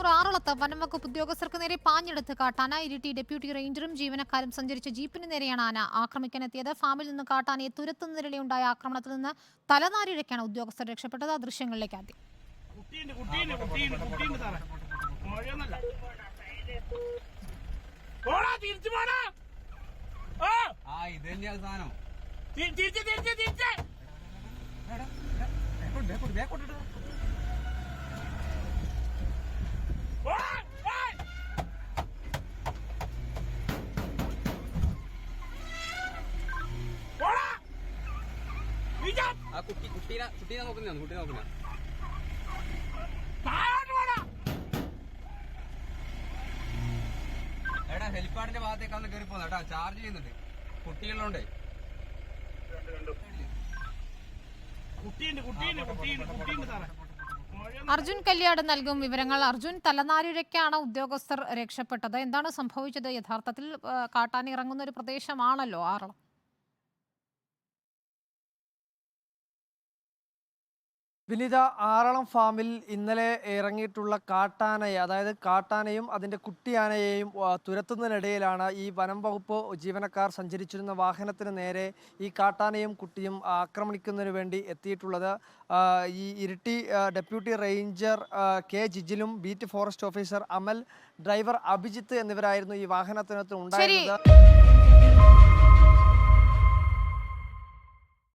കണ്ണൂർ ആറളത്ത് വനംവകുപ്പ് ഉദ്യോഗസ്ഥർക്ക് നേരെ പാഞ്ഞെടുത്ത് കാട്ടാന. ഇരിട്ടി ഡെപ്യൂട്ടി റേഞ്ചറും ജീവനക്കാരും സഞ്ചരിച്ച ജീപ്പിന് നേരെയാണ് ആന ആക്രമിക്കാനെത്തിയത്. ഫാമിൽ നിന്ന് കാട്ടാനയെ തുരത്തുന്നതിനിടെയുണ്ടായ ആക്രമണത്തിൽ നിന്ന് തലനാരിഴയ്ക്കാണ് ഉദ്യോഗസ്ഥർ രക്ഷപ്പെട്ടത്. ആ ദൃശ്യങ്ങളിലേക്ക് ആദ്യം. കുട്ടീനെ നോക്കുന്ന എടാ ഹെലിപ്പാഡിന്റെ ഭാഗത്തേക്കാണ് കയറി പോകുന്നത് കേട്ടാ. ചാർജ് ചെയ്യുന്നുണ്ട് കുട്ടികളുണ്ട്. അർജുൻ കല്യാട് നൽകും വിവരങ്ങൾ. അർജുൻ, തലനാരിഴയ്ക്കാണ് ഉദ്യോഗസ്ഥർ രക്ഷപ്പെട്ടത്. എന്താണ് സംഭവിച്ചത്? യഥാർത്ഥത്തിൽ കാട്ടാന ഇറങ്ങുന്ന ഒരു പ്രദേശമാണല്ലോ ആറളം. വിനീത, ആറളം ഫാമിൽ ഇന്നലെ ഇറങ്ങിയിട്ടുള്ള കാട്ടാനയെ, അതായത് കാട്ടാനയും അതിൻ്റെ കുട്ടിയാനയെയും തുരത്തുന്നതിനിടയിലാണ് ഈ വനം വകുപ്പ് ജീവനക്കാർ സഞ്ചരിച്ചിരുന്ന വാഹനത്തിന് നേരെ ഈ കാട്ടാനയും കുട്ടിയും ആക്രമിക്കുന്നതിന് വേണ്ടി എത്തിയിട്ടുള്ളത്. ഈ ഇരിട്ടി ഡെപ്യൂട്ടി റേഞ്ചർ കെ ജിജിലും beat forest officer Amal, driver Abhijith എന്നിവരായിരുന്നു ഈ വാഹനത്തിനകത്ത് ഉണ്ടായിരുന്നത്.